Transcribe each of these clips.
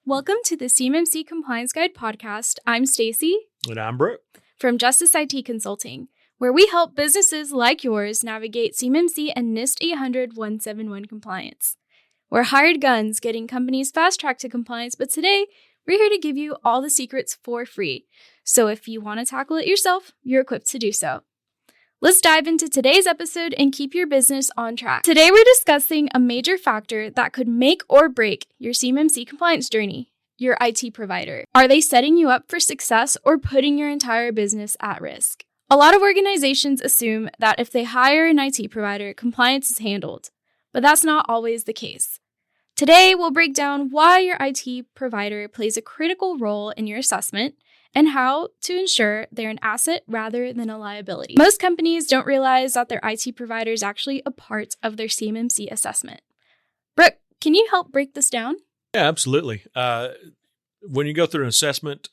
Welcome to the CMMC Compliance Guide Podcast. I'm Stacey. And I'm Brooke. From Justice IT Consulting, where we help businesses like yours navigate CMMC and NIST 800-171 compliance. We're hired guns getting companies fast-tracked to compliance, but today we're here to give you all the secrets for free. So if you want to tackle it yourself, you're equipped to do so. Let's dive into today's episode and keep your business on track. Today, we're discussing a major factor that could make or break your CMMC compliance journey, your IT provider. Are they setting you up for success or putting your entire business at risk? A lot of organizations assume that if they hire an IT provider, compliance is handled, but that's not always the case. Today, we'll break down why your IT provider plays a critical role in your assessment and how to ensure they're an asset rather than a liability. Most companies don't realize that their IT provider is actually a part of their CMMC assessment. Brooke, can you help break this down? Yeah, absolutely. When you go through an assessment,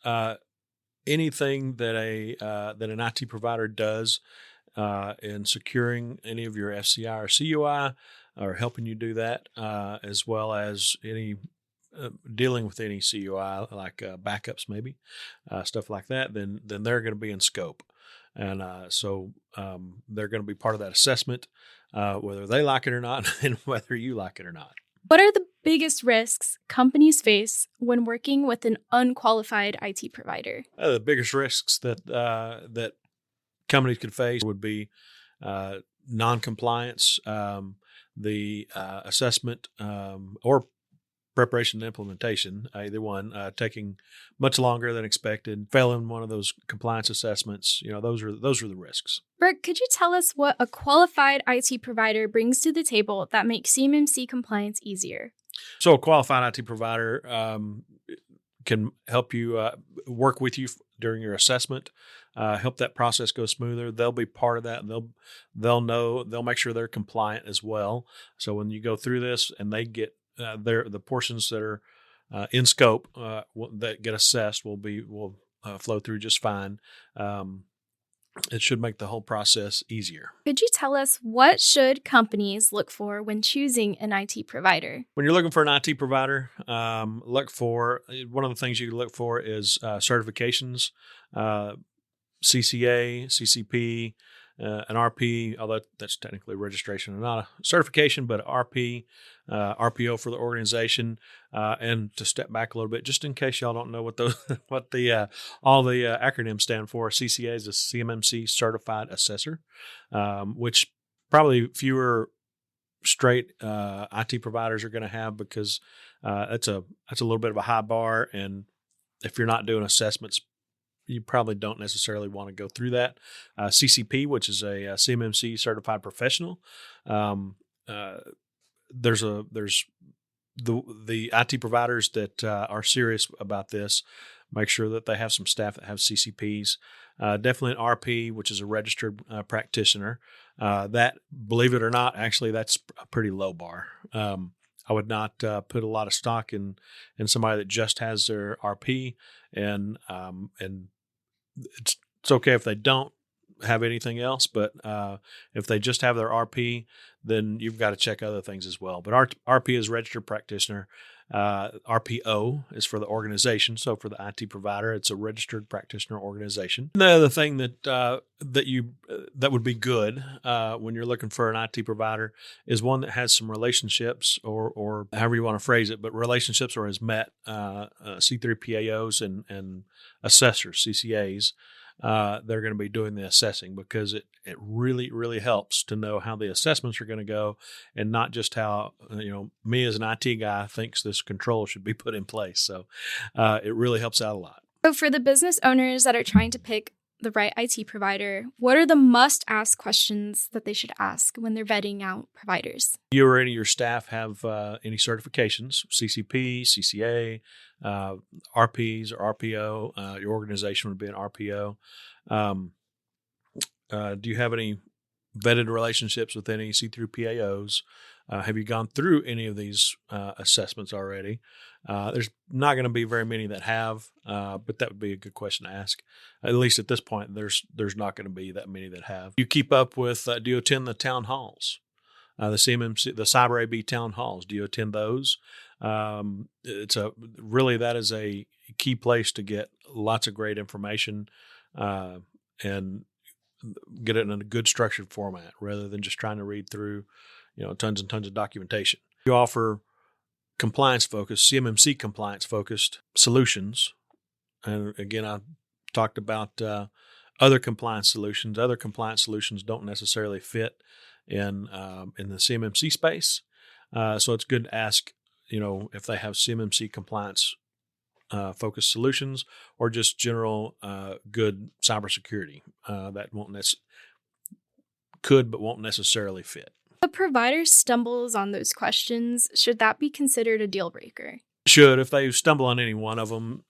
anything that an IT provider does in securing any of your FCI or CUI or helping you do that, as well as any dealing with any CUI like backups, maybe stuff like that, then they're going to be in scope, and so they're going to be part of that assessment, whether they like it or not, and whether you like it or not. What are the biggest risks companies face when working with an unqualified IT provider? The biggest risks that companies could face would be non-compliance, the assessment, or preparation and implementation, either one, taking much longer than expected, failing one of those compliance assessments. Those are the risks. Brooke, could you tell us what a qualified IT provider brings to the table that makes CMMC compliance easier? So a qualified IT provider can help you work with you during your assessment, help that process go smoother. They'll be part of that, and they'll make sure they're compliant as well. So when you go through this and they get the portions that are in scope that get assessed will flow through just fine. It should make the whole process easier. Could you tell us what should companies look for when choosing an IT provider? When you're looking for an IT provider, look for one of the things you look for is certifications, CCA, CCP. An RP, although that's technically registration, not a certification, but RP, RPO for the organization. And to step back a little bit, just in case y'all don't know what all the acronyms stand for, CCA is a CMMC Certified Assessor, which probably fewer straight IT providers are going to have, because that's a little bit of a high bar, and if you're not doing assessments, you probably don't necessarily want to go through that. CCP, which is a CMMC Certified Professional. There's the IT providers that are serious about this. Make sure that they have some staff that have CCPs. Definitely an RP, which is a registered practitioner. That, believe it or not, actually that's a pretty low bar. I would not put a lot of stock in somebody that just has their RP, and it's okay if they don't have anything else, but if they just have their RP, then you've got to check other things as well. But RP is registered practitioner. RPO is for the organization. So for the IT provider, it's a registered practitioner organization. The other thing that would be good when you're looking for an IT provider is one that has some relationships, or however you want to phrase it, but relationships, or has met C3PAOs and assessors, CCAs. They're going to be doing the assessing, because it really, really helps to know how the assessments are going to go, and not just how, me as an IT guy thinks this control should be put in place. So it really helps out a lot. So for the business owners that are trying to pick the right IT provider, what are the must-ask questions that they should ask when they're vetting out providers? You or any of your staff have any certifications, CCP, CCA, RPs or RPO. Your organization would be an RPO. Do you have any vetted relationships with any C3PAOs? Have you gone through any of these assessments already? There's not going to be very many that have, but that would be a good question to ask. At least at this point, there's not going to be that many that have. You keep up with, do you attend the town halls? The CMMC, the Cyber AB town halls, do you attend those? That is a key place to get lots of great information and get it in a good structured format rather than just trying to read through, tons and tons of documentation. You offer compliance-focused, CMMC compliance-focused solutions. And again, I talked about other compliance solutions. Other compliance solutions don't necessarily fit in the CMMC space. So it's good to ask, if they have CMMC compliance focused solutions or just general good cybersecurity that could but won't necessarily fit. If a provider stumbles on those questions, should that be considered a deal breaker? Should. If they stumble on any one of them,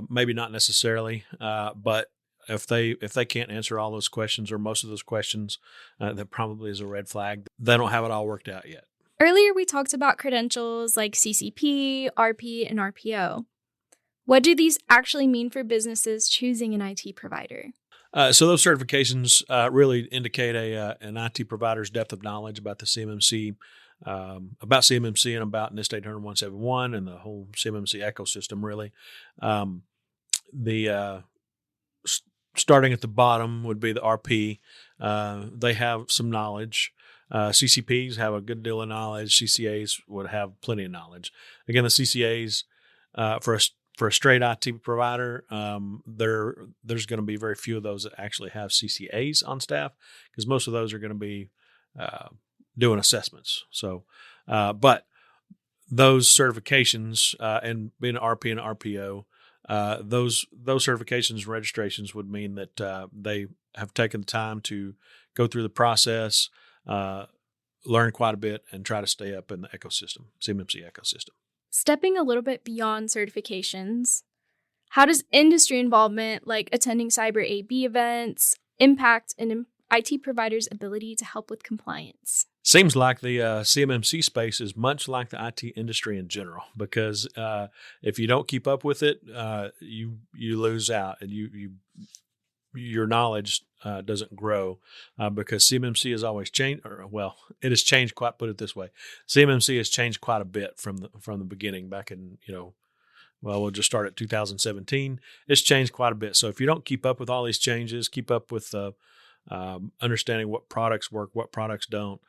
maybe not necessarily, but if they can't answer all those questions or most of those questions, that probably is a red flag. They don't have it all worked out yet. Earlier, we talked about credentials like CCP, RP, and RPO. What do these actually mean for businesses choosing an IT provider? So those certifications really indicate an IT provider's depth of knowledge about the CMMC, and about NIST 800-171 and the whole CMMC ecosystem, really. Starting at the bottom would be the RP. They have some knowledge. CCPs have a good deal of knowledge. CCAs would have plenty of knowledge. Again, the CCAs, for a straight IT provider, there's going to be very few of those that actually have CCAs on staff because most of those are going to be doing assessments. So, but those certifications and being an RP and RPO, those certifications and registrations would mean that they have taken the time to go through the process, learn quite a bit, and try to stay up in the ecosystem, CMMC ecosystem. Stepping a little bit beyond certifications, how does industry involvement, like attending cyber AB events, impact an IT provider's ability to help with compliance? Seems like the CMMC space is much like the IT industry in general, because if you don't keep up with it, you lose out, and your knowledge doesn't grow because CMMC has always changed. It has changed quite. Put it this way, CMMC has changed quite a bit from the beginning. Back in we'll just start at 2017. It's changed quite a bit. So if you don't keep up with all these changes, keep up with understanding what products work, what products don't.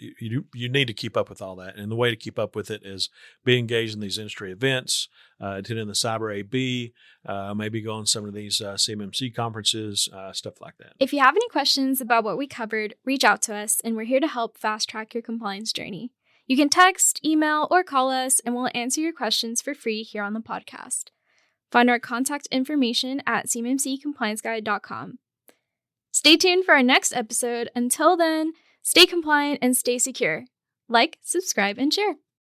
You need to keep up with all that, and the way to keep up with it is be engaged in these industry events, attending the Cyber AB, maybe go on some of these CMMC conferences, stuff like that. If you have any questions about what we covered, reach out to us, and we're here to help fast track your compliance journey. You can text, email, or call us, and we'll answer your questions for free here on the podcast. Find our contact information at CMMCComplianceGuide.com. Stay tuned for our next episode. Until then, stay compliant and stay secure. Like, subscribe, and share.